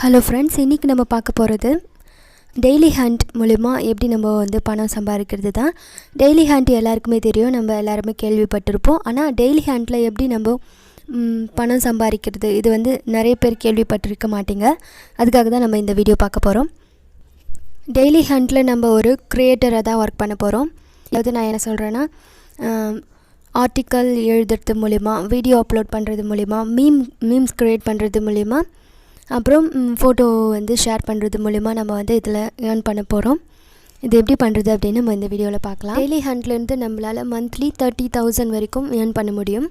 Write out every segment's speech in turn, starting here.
Hello friends, இன்றைக்கி நம்ம பார்க்க போகிறது டெய்லி ஹண்ட் மூலிமா எப்படி நம்ம வந்து பணம் சம்பாதிக்கிறது தான். டெய்லி ஹண்ட் எல்லாருக்குமே தெரியும், நம்ம எல்லாருமே கேள்விப்பட்டிருப்போம். ஆனால் டெய்லி ஹண்டில் எப்படி நம்ம பணம் சம்பாதிக்கிறது, இது வந்து நிறைய பேர் கேள்விப்பட்டிருக்க மாட்டீங்க. அதுக்காக தான் நம்ம இந்த வீடியோ பார்க்க போகிறோம். டெய்லி ஹண்டில் நம்ம ஒரு க்ரியேட்டராக தான் ஒர்க் பண்ண போகிறோம். அதாவது நான் என்ன சொல்கிறேன்னா, ஆர்டிக்கல் எழுதுறது மூலிமா, வீடியோ அப்லோட் பண்ணுறது மூலிமா, மீம்ஸ் க்ரியேட் பண்ணுறது மூலிமா, அப்புறம் ஃபோட்டோ வந்து ஷேர் பண்ணுறது மூலிமா நம்ம வந்து இதில் ஏர்ன் பண்ண போகிறோம். இது எப்படி பண்ணுறது அப்படின்னு நம்ம இந்த வீடியோவில் பார்க்கலாம். டெய்லி ஹண்ட்லேருந்து நம்மளால் மந்த்லி 30,000 வரைக்கும் ஏர்ன் பண்ண முடியும்.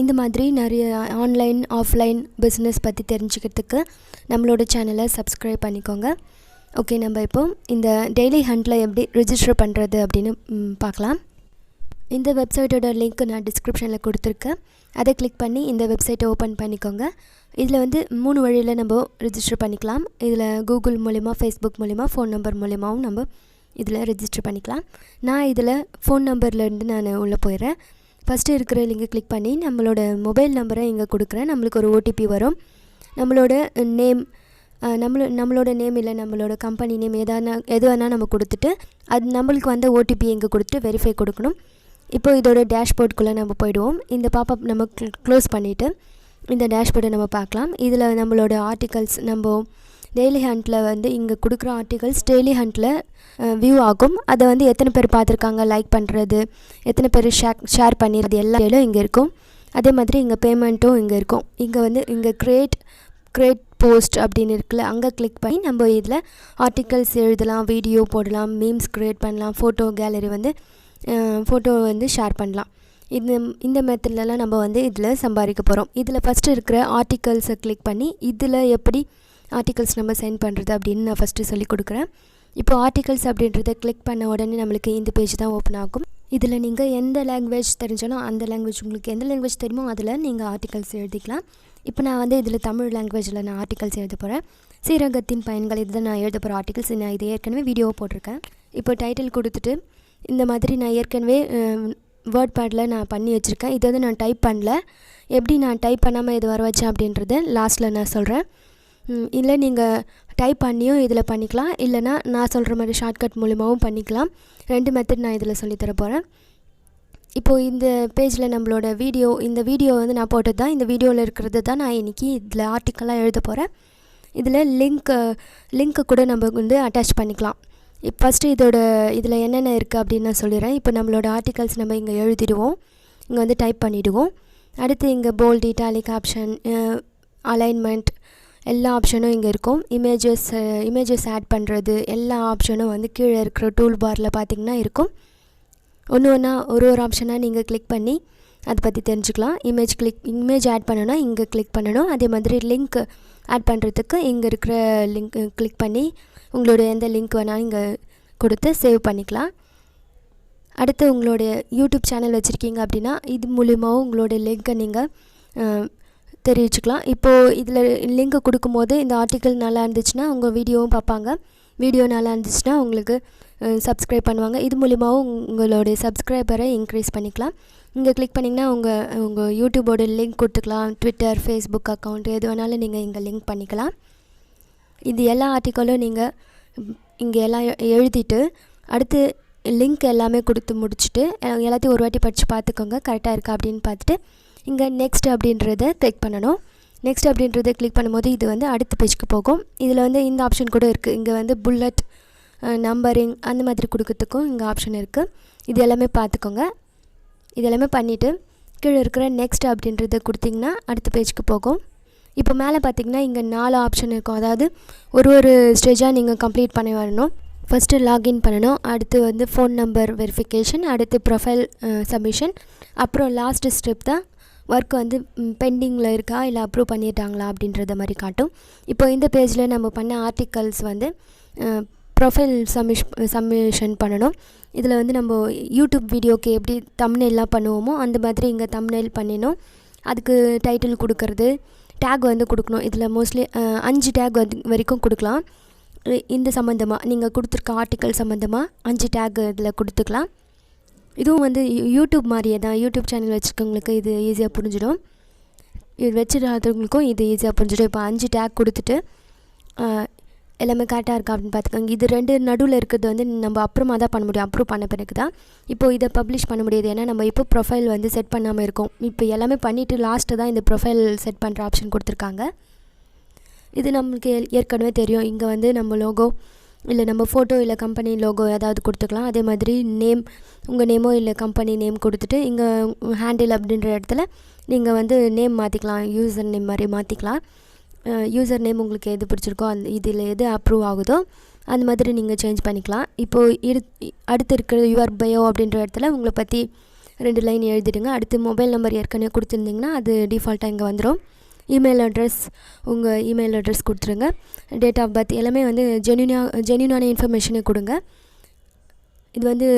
இந்த மாதிரி நிறைய ஆன்லைன் ஆஃப்லைன் பிஸ்னஸ் பற்றி தெரிஞ்சுக்கிறதுக்கு நம்மளோட சேனலை சப்ஸ்கிரைப் பண்ணிக்கோங்க. ஓகே, நம்ம இப்போ இந்த டெய்லி ஹண்டில் எப்படி ரிஜிஸ்டர் பண்ணுறது அப்படின்னு பார்க்கலாம். இந்த வெப்சைட்டோட லிங்க் நான் டிஸ்கிரிப்ஷனில் கொடுத்துருக்கேன். அதை கிளிக் பண்ணி இந்த வெப்சைட்டை ஓப்பன் பண்ணிக்கோங்க. இதில் வந்து 3 வழியில் நம்ம ரிஜிஸ்டர் பண்ணிக்கலாம். இதில் கூகுள் மூலிமா, ஃபேஸ்புக் மூலிமா, ஃபோன் நம்பர் மூலிமாவும் நம்ம இதில் ரிஜிஸ்டர் பண்ணிக்கலாம். நான் இதில் ஃபோன் நம்பர்லேருந்து நான் உள்ளே போயிடுறேன். ஃபஸ்ட்டு இருக்கிற லிங்கை கிளிக் பண்ணி நம்மளோட மொபைல் நம்பரை இங்கே கொடுக்குறேன். நம்மளுக்கு ஒரு ஓடிபி வரும். நம்மளோட நேம், நம்மளோட நேம் இல்லை நம்மளோட கம்பெனி நேம் எது வேணால் நம்ம கொடுத்துட்டு அது நம்மளுக்கு வந்த ஓடிபி இங்கே கொடுத்துட்டு வெரிஃபை கொடுக்கணும். இப்போது இதோட டேஷ்போர்டுக்குள்ளே நம்ம போய்டுவோம். இந்த பாப்பப் நம்ம க்ளோஸ் பண்ணிவிட்டு இந்த டேஷ்போர்டை நம்ம பார்க்கலாம். இதில் நம்மளோட ஆர்டிகல்ஸ், நம்ம டெய்லி ஹண்டில் வந்து இங்கே கொடுக்குற ஆர்டிகல்ஸ் டெய்லி ஹண்டில் வியூ ஆகும். அதை வந்து எத்தனை பேர் பார்த்துருக்காங்க, லைக் பண்ணுறது, எத்தனை பேர் ஷேர் பண்ணிடுறது எல்லாம் இங்கே இருக்கும். அதே மாதிரி இங்கே பேமெண்ட்டும் இங்கே இருக்கும். இங்கே வந்து இங்கே கிரியேட் போஸ்ட் அப்படின்னு இருக்குல்ல, அங்கே கிளிக் பண்ணி நம்ம இதில் ஆர்டிகல்ஸ் எழுதலாம், வீடியோ போடலாம், மீம்ஸ் க்ரியேட் பண்ணலாம், ஃபோட்டோ கேலரி வந்து ஃபோட்டோ வந்து ஷேர் பண்ணலாம். இந்த மெத்தட்லலாம் நம்ம வந்து இதில் சம்பாதிக்க போகிறோம். இதில் ஃபஸ்ட்டு இருக்கிற ஆர்டிகல்ஸை கிளிக் பண்ணி இதில் எப்படி ஆர்டிகல்ஸ் நம்ம சென்ட் பண்ணுறது அப்படின்னு நான் ஃபஸ்ட்டு சொல்லி கொடுக்குறேன். இப்போ ஆர்டிகல்ஸ் அப்படின்றத கிளிக் பண்ண உடனே நம்மளுக்கு இந்த பேஜ் தான் ஓப்பன் ஆகும். இதில் நீங்கள் எந்த லாங்குவேஜ் தெரிஞ்சாலும் அந்த லாங்குவேஜ், உங்களுக்கு எந்த லாங்குவேஜ் தெரியுமோ அதில் நீங்கள் ஆர்டிகல்ஸ் எழுதிக்கலாம். இப்போ நான் வந்து இதில் தமிழ் லாங்குவேஜில் நான் ஆர்டிகல்ஸ் எழுத போகிறேன். சீரகத்தின் பயன்கள், இதுதான் நான் எழுத போகிற ஆர்டிகல்ஸ். நான் இது ஏற்கனவே வீடியோவை போட்டிருக்கேன். இப்போ டைட்டில் கொடுத்துட்டு இந்த மாதிரி நான் ஏற்கனவே வேர்ட் பேடில் நான் பண்ணி வச்சுருக்கேன். இதை வந்து நான் டைப் பண்ணல. எப்படி நான் டைப் பண்ணாமல் இது வர வச்சேன் அப்படின்றத லாஸ்ட்டில் நான் சொல்கிறேன். இல்லை நீங்கள் டைப் பண்ணியும் இதில் பண்ணிக்கலாம், இல்லைனா நான் சொல்கிற மாதிரி ஷார்ட்கட் மூலிமாவும் பண்ணிக்கலாம். 2 மெத்தட் நான் இதில் சொல்லித்தர போகிறேன். இப்போது இந்த பேஜில் நம்மளோட இந்த வீடியோ வந்து நான் போட்டது தான். இந்த வீடியோவில் இருக்கிறது தான் நான் இன்றைக்கி இதில் ஆர்டிக்கலாக எழுத போகிறேன். இதில் லிங்க்கு கூட நம்ம வந்து அட்டாச் பண்ணிக்கலாம். ஃபஸ்ட்டு இதில் என்னென்ன இருக்குது அப்படின்னு நான் சொல்லிடுறேன். இப்போ நம்மளோட ஆர்டிகல்ஸ் நம்ம இங்கே எழுதிடுவோம், இங்கே வந்து டைப் பண்ணிவிடுவோம். அடுத்து இங்கே போல்ட், இட்டாலிக் ஆப்ஷன், அலைன்மெண்ட் எல்லா ஆப்ஷனும் இங்கே இருக்கும். இமேஜஸ் ஆட் பண்ணுறது எல்லா ஆப்ஷனும் வந்து கீழே இருக்கிற டூல் பாரில் பார்த்திங்கன்னா இருக்கும். ஒன்று ஒரு ஆப்ஷனாக நீங்கள் கிளிக் பண்ணி அதை பற்றி தெரிஞ்சுக்கலாம். இமேஜ் ஆட் பண்ணணும்னா இங்கே கிளிக் பண்ணணும். அதே மாதிரி லிங்க் ஆட் பண்ணுறதுக்கு இங்கே இருக்கிற லிங்க் கிளிக் பண்ணி உங்களோட எந்த லிங்க் வேணாலும் இங்கே கொடுத்து சேவ் பண்ணிக்கலாம். அடுத்து உங்களுடைய யூடியூப் சேனல் வச்சுருக்கீங்க அப்படின்னா இது மூலிமாவும் உங்களோட லிங்க்கை நீங்கள் தெரிவிச்சுக்கலாம். இப்போது இதில் லிங்க்கை கொடுக்கும்போது இந்த ஆர்டிக்கல் நல்லா இருந்துச்சுன்னா உங்கள் வீடியோவும் பார்ப்பாங்க. வீடியோ நல்லா இருந்துச்சுன்னா உங்களுக்கு சப்ஸ்கிரைப் பண்ணுவாங்க. இது மூலிமாவும் உங்களுடைய சப்ஸ்கிரைபரை இன்க்ரீஸ் பண்ணிக்கலாம். இங்கே கிளிக் பண்ணிங்கன்னா உங்கள் யூடியூபோட லிங்க் கொடுத்துக்கலாம். ட்விட்டர், ஃபேஸ்புக் அக்கௌண்ட் எது வேணாலும் நீங்கள் இங்கே லிங்க் பண்ணிக்கலாம். இது எல்லா ஆர்டிக்கலும் நீங்கள் இங்கே எல்லாம் எழுதிட்டு அடுத்து லிங்க் எல்லாமே கொடுத்து முடிச்சுட்டு எல்லாத்தையும் ஒரு வாட்டி படித்து பார்த்துக்கோங்க, கரெக்டாக இருக்கா அப்படின்னு பார்த்துட்டு இங்கே நெக்ஸ்ட் அப்படின்றத கிளிக் பண்ணணும். நெக்ஸ்ட் அப்படின்றத கிளிக் பண்ணும்போது இது வந்து அடுத்த பேஜ்க்கு போகும். இதில் வந்து இந்த ஆப்ஷன் கூட இருக்குது. இங்கே வந்து புல்லட், நம்பரிங் அந்த மாதிரி கொடுக்கறதுக்கும் இங்கே ஆப்ஷன் இருக்குது. இது எல்லாமே பார்த்துக்கோங்க. இது எல்லாமே பண்ணிவிட்டு கீழே இருக்கிற நெக்ஸ்ட் அப்படின்றத கொடுத்திங்கன்னா அடுத்த பேஜ்க்கு போகும். இப்போ மேலே பார்த்திங்கன்னா இங்கே 4 ஆப்ஷன் இருக்கும். அதாவது ஒரு ஸ்டேஜாக நீங்கள் கம்ப்ளீட் பண்ணி வரணும். ஃபஸ்ட்டு லாகின் பண்ணணும், அடுத்து வந்து ஃபோன் நம்பர் வெரிஃபிகேஷன், அடுத்து ப்ரொஃபைல் சப்மிஷன், அப்புறம் லாஸ்ட்டு ஸ்டெப் தான் ஒர்க் வந்து பெண்டிங்கில் இருக்கா இல்லை அப்ரூவ் பண்ணிட்டாங்களா அப்படின்றத மாதிரி காட்டும். இப்போ இந்த பேஜில் நம்ம பண்ண ஆர்டிகல்ஸ் வந்து ப்ரொஃபைல் சப்மிஷன் பண்ணணும். இதில் வந்து நம்ம யூடியூப் வீடியோக்கு எப்படி தம்ப்நெயில்லாம் பண்ணுவோமோ அந்த மாதிரி இங்கே தம்ப்நெயில் பண்ணிடணும். அதுக்கு டைட்டில் கொடுக்கறது, டேக் வந்து கொடுக்கணும். இதில் மோஸ்ட்லி 5 டேக் வரைக்கும் கொடுக்கலாம். இந்த சம்மந்தமாக நீங்கள் கொடுத்துருக்க ஆர்டிக்கல் சம்மந்தமாக 5 டேக் இதில் கொடுத்துக்கலாம். இதுவும் வந்து யூடியூப் மாதிரியே தான். யூடியூப் சேனல் வச்சுருக்கவங்களுக்கு இது ஈஸியாக புரிஞ்சிடும். இது வச்சுருக்கிறவங்களுக்கும் இது ஈஸியாக புரிஞ்சிடும். இப்போ 5 டேக் கொடுத்துட்டு எல்லாமே கரெக்டாக இருக்கா அப்படின்னு பார்த்துக்கோங்க. இது 2 நடுவில் இருக்கிறது வந்து நம்ம அப்புறமா தான் பண்ண முடியும். அப்ரூவ் பண்ண பிறகு தான் இப்போது இதை பப்ளிஷ் பண்ண முடியாது. ஏன்னா நம்ம இப்போ ப்ரொஃபைல் வந்து செட் பண்ணாமல் இருக்கோம். இப்போ எல்லாமே பண்ணிவிட்டு லாஸ்ட்டு தான் இந்த ப்ரொஃபைல் செட் பண்ணுற ஆப்ஷன் கொடுத்துருக்காங்க. இது நம்மளுக்கு ஏற்கனவே தெரியும். இங்கே வந்து நம்ம லோகோ இல்லை நம்ம ஃபோட்டோ இல்லை கம்பெனி லோகோ ஏதாவது கொடுத்துக்கலாம். அதே மாதிரி நேம், உங்கள் நேமோ இல்லை கம்பெனி நேம் கொடுத்துட்டு இங்கே ஹேண்டில் அப்படின்ற இடத்துல நீங்கள் வந்து நேம் மாற்றிக்கலாம். யூசர் நேம் மாதிரி மாற்றிக்கலாம். யூசர் நேம் உங்களுக்கு எது பிடிச்சிருக்கோ இதில் எது அப்ரூவ் ஆகுதோ அந்த மாதிரி நீங்கள் சேஞ்ச் பண்ணிக்கலாம். இப்போது அடுத்து இருக்கிற யுவர் பயோ அப்படின்ற இடத்துல உங்களை பற்றி 2 லைன் எழுதிடுங்க. அடுத்து மொபைல் நம்பர் ஏற்கனவே கொடுத்துருந்திங்கன்னா அது டிஃபால்ட்டாக இங்கே வந்துடும். இமெயில் அட்ரஸ், உங்கள் இமெயில் அட்ரஸ் கொடுத்துருங்க. டேட் ஆஃப் பர்த் எல்லாமே வந்து ஜென்யூனான இன்ஃபர்மேஷனே கொடுங்க. இது வந்து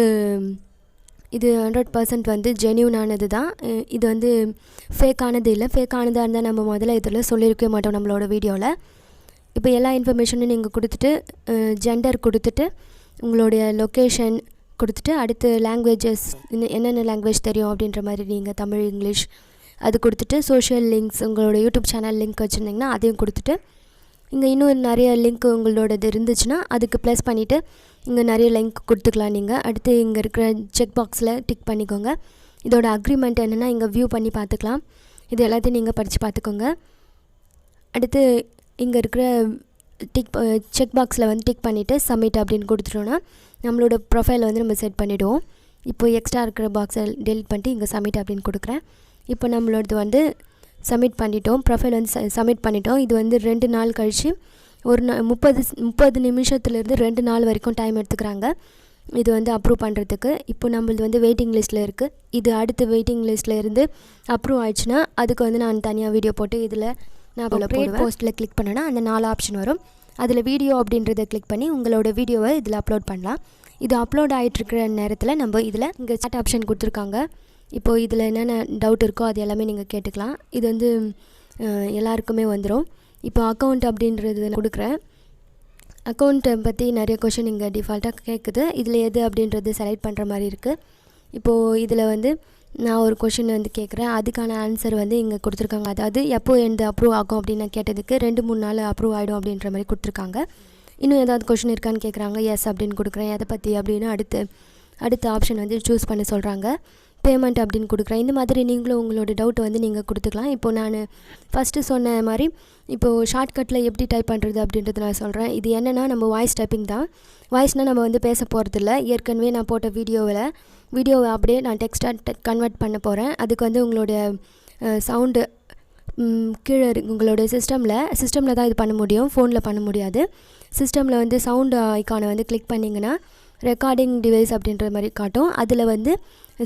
இது 100% வந்து ஜென்யூனானது தான். இது வந்து ஃபேக்கானது இல்லை. ஃபேக்கானதாக இருந்தால் நம்ம முதல்ல இதில் சொல்லியிருக்கவே மாட்டோம் நம்மளோட வீடியோவில். இப்போ எல்லா இன்ஃபர்மேஷனும் நீங்கள் கொடுத்துட்டு ஜெண்டர் கொடுத்துட்டு உங்களுடைய லொக்கேஷன் கொடுத்துட்டு அடுத்து லாங்குவேஜஸ் என்னென்ன லாங்குவேஜ் தெரியும் அப்படின்ற மாதிரி நீங்கள் தமிழ், இங்கிலீஷ் அது கொடுத்துட்டு சோஷியல் லிங்க்ஸ் உங்களோட யூடியூப் சேனல் லிங்க் வச்சுருந்திங்கன்னா அதையும் கொடுத்துட்டு இங்கே இன்னும் நிறைய லிங்க் உங்களோடது இருந்துச்சுன்னா அதுக்கு ப்ளஸ் பண்ணிவிட்டு இங்கே நிறைய லிங்க் கொடுத்துக்கலாம் நீங்கள். அடுத்து இங்கே இருக்கிற செக் பாக்ஸில் டிக் பண்ணிக்கோங்க. இதோட அக்ரிமெண்ட் என்னென்னா இங்கே வியூ பண்ணி பார்த்துக்கலாம். இது எல்லாத்தையும் நீங்கள் படித்து பார்த்துக்கோங்க. அடுத்து இங்கே இருக்கிற செக் பாக்ஸில் வந்து டிக் பண்ணிவிட்டு சப்மிட் அப்படின்னு கொடுத்துட்டோன்னா நம்மளோட ப்ரொஃபைல் வந்து நம்ம செட் பண்ணிவிடுவோம். இப்போ எக்ஸ்ட்ரா இருக்கிற பாக்ஸை டெலிட் பண்ணிட்டு இங்கே சப்மிட் அப்படின்னு கொடுக்குறேன். இப்போ நம்மளோடது வந்து சப்மிட் பண்ணிட்டோம். ப்ரொஃபைல் வந்து சப்மிட் பண்ணிட்டோம். இது வந்து 2 நாள் கழித்து ஒரு 30 நிமிஷத்துலேருந்து 2 நாள் வரைக்கும் டைம் எடுத்துக்கிறாங்க இது வந்து அப்ரூவ் பண்ணுறதுக்கு. இப்போ நம்மளது வந்து வெயிட்டிங் லிஸ்ட்டில் இருக்குது. இது அடுத்து வெயிட்டிங் லிஸ்ட்டில் இருந்து அப்ரூவ் ஆயிடுச்சுன்னா அதுக்கு வந்து நான் தனியாக வீடியோ போட்டு இதில் நான் போடுவேன். போஸ்ட்டில் கிளிக் பண்ணேன்னா அந்த 4 ஆப்ஷன் வரும். அதில் வீடியோ அப்படின்றத கிளிக் பண்ணி உங்களோட வீடியோவை இதில் அப்லோட் பண்ணலாம். இது அப்லோட் ஆகிட்டுருக்கிற நேரத்தில் நம்ம இதில் இங்கே சாட் ஆப்ஷன் கொடுத்துருக்காங்க. இப்போது இதில் என்னென்ன டவுட் இருக்கோ அது எல்லாமே நீங்கள் கேட்டுக்கலாம். இது வந்து எல்லாருக்குமே வந்துடும். இப்போ அக்கௌண்ட் அப்படின்றது கொடுக்குறேன். அக்கௌண்ட்டை பற்றி நிறைய கொஷின் இங்கே டிஃபால்ட்டாக கேட்குது. இதில் எது அப்படின்றது செலக்ட் பண்ணுற மாதிரி இருக்குது. இப்போது இதில் வந்து நான் ஒரு கொஷின் வந்து கேட்குறேன். அதுக்கான ஆன்சர் வந்து இங்கே கொடுத்துருக்காங்க. அதாவது எப்போ எந்த அப்ரூவ் ஆகும் அப்படின்னு நான் கேட்டதுக்கு 2-3 நாள் அப்ரூவ் ஆகிடும் அப்படின்ற மாதிரி கொடுத்துருக்காங்க. இன்னும் ஏதாவது கொஷின் இருக்கான்னு கேட்குறாங்க. எஸ் அப்படின்னு கொடுக்குறேன். எதை பற்றி அப்படின்னு அடுத்த ஆப்ஷன் வந்து சூஸ் பண்ண சொல்கிறாங்க. பேமெண்ட் அப்படின்னு கொடுக்குறேன். இந்த மாதிரி நீங்களும் உங்களோட டவுட்டை வந்து நீங்கள் கொடுத்துக்கலாம். இப்போது நான் ஃபஸ்ட்டு சொன்ன மாதிரி இப்போது ஷார்ட்கட்டில் எப்படி டைப் பண்ணுறது அப்படின்றது நான் சொல்கிறேன். இது என்னென்னா நம்ம வாய்ஸ் டைப்பிங் தான். வாய்ஸ்னால் நம்ம வந்து பேச போகிறதில்ல. ஏற்கனவே நான் போட்ட வீடியோவை அப்படியே நான் டெக்ஸ்ட்டாக கன்வெர்ட் பண்ண போகிறேன். அதுக்கு வந்து உங்களுடைய சவுண்டு கீழே உங்களோட சிஸ்டமில் தான் இது பண்ண முடியும். ஃபோனில் பண்ண முடியாது. சிஸ்டமில் வந்து சவுண்டு ஐக்கானை வந்து கிளிக் பண்ணிங்கன்னா ரெக்கார்டிங் டிவைஸ் அப்படின்ற மாதிரி காட்டும். அதில் வந்து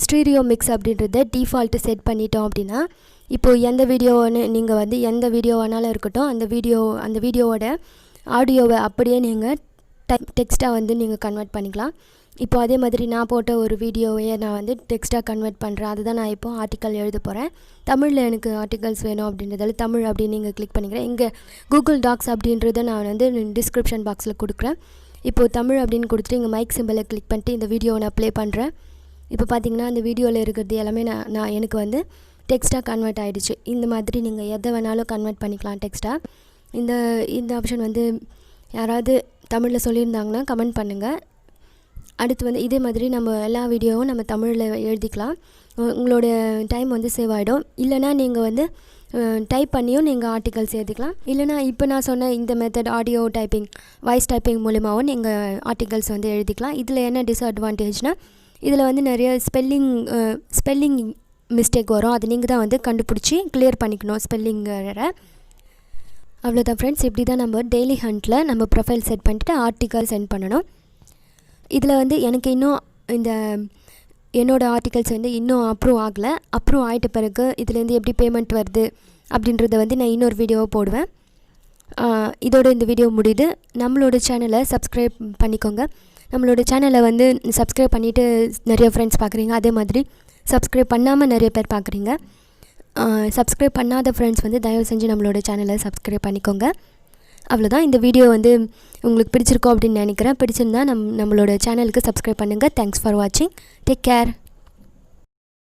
ஸ்டீரியோ மிக்ஸ் அப்படின்றத டிஃபால்ட்டு செட் பண்ணிட்டோம் அப்படின்னா இப்போது எந்த வீடியோன்னு நீங்கள் வந்து எந்த வீடியோ வேணாலும் இருக்கட்டும் அந்த வீடியோவோட ஆடியோவை அப்படியே நீங்கள் டெக்ஸ்ட்டாக வந்து நீங்கள் கன்வெர்ட் பண்ணிக்கலாம். இப்போ அதே மாதிரி நான் போட்ட ஒரு வீடியோவையே நான் வந்து டெக்ஸ்ட்டாக கன்வெர்ட் பண்ணுறேன். அதுதான் நான் இப்போது ஆர்டிக்கல் எழுத போகிறேன். தமிழில் எனக்கு ஆர்டிகல்ஸ் வேணும் அப்படின்றதால தமிழ் அப்படின்னு நீங்கள் கிளிக் பண்ணிக்கிறேன். இங்கே கூகுள் டாக்ஸ் அப்படின்றத நான் வந்து டிஸ்கிரிப்ஷன் பாக்ஸில் கொடுக்குறேன். இப்போது தமிழ் அப்படின்னு கொடுத்துட்டு இங்கே மைக் சிம்பிளை கிளிக் பண்ணிட்டு இந்த வீடியோவை நான் ப்ளே பண்ணுறேன். இப்போ பார்த்தீங்கன்னா அந்த வீடியோவில் இருக்கிறது எல்லாமே நான் எனக்கு வந்து டெக்ஸ்ட்டாக கன்வெர்ட் ஆகிடுச்சு. இந்த மாதிரி நீங்கள் எதை வேணாலும் கன்வெர்ட் பண்ணிக்கலாம் டெக்ஸ்ட்டாக. இந்த ஆப்ஷன் வந்து யாராவது தமிழில் சொல்லியிருந்தாங்கன்னா கமெண்ட் பண்ணுங்கள். அடுத்து வந்து இதே மாதிரி நம்ம எல்லா வீடியோவும் நம்ம தமிழில் எழுதிக்கலாம். உங்களோட டைம் வந்து சேவ் ஆகிடும். இல்லைனா நீங்கள் வந்து டைப் பண்ணியும் நீங்கள் ஆர்டிகல்ஸ் எழுதிக்கலாம். இல்லைனா இப்போ நான் சொன்ன இந்த method audio typing, voice typing மூலிமாவும் நீங்கள் ஆர்டிகல்ஸ் வந்து எழுதிக்கலாம். இதில் என்ன டிஸ்அட்வான்டேஜ்னால் இதில் வந்து நிறைய ஸ்பெல்லிங் மிஸ்டேக் வரும். அது நீங்கள் தான் வந்து கண்டுபிடிச்சி கிளியர் பண்ணிக்கணும் ஸ்பெல்லிங் எரரை. அவ்வளோதான் ஃப்ரெண்ட்ஸ். இப்படி தான் நம்ம டெய்லி ஹண்ட்டில் நம்ம ப்ரொஃபைல் செட் பண்ணிவிட்டு ஆர்டிக்கல் சென்ட் பண்ணணும். இதில் வந்து எனக்கு இன்னும் என்னோடய ஆர்டிகல்ஸ் வந்து இன்னும் அப்ரூவ் ஆகலை. அப்ரூவ் ஆகிட்ட பிறகு இதுலேருந்து எப்படி பேமெண்ட் வருது அப்படின்றத வந்து நான் இன்னொரு வீடியோவை போடுவேன். இதோட இந்த வீடியோ முடியுது. நம்மளோட சேனலை சப்ஸ்கிரைப் பண்ணிக்கோங்க. நம்மளோட சேனலை வந்து சப்ஸ்கிரைப் பண்ணிவிட்டு நிறைய ஃப்ரெண்ட்ஸ் பார்க்குறீங்க. அதே மாதிரி சப்ஸ்கிரைப் பண்ணாமல் நிறைய பேர் பார்க்குறீங்க. சப்ஸ்கிரைப் பண்ணாத ஃப்ரெண்ட்ஸ் வந்து தயவு செஞ்சு நம்மளோட சேனலை சப்ஸ்கிரைப் பண்ணிக்கோங்க. அவ்வளோதான். இந்த வீடியோ வந்து உங்களுக்கு பிடிச்சிருக்கோம் அப்படின்னு நினைக்கிறேன். பிடிச்சிருந்தா நம்மளோட சேனலுக்கு சப்ஸ்கிரைப் பண்ணுங்கள். தேங்க்ஸ் ஃபார் வாட்சிங். Take care.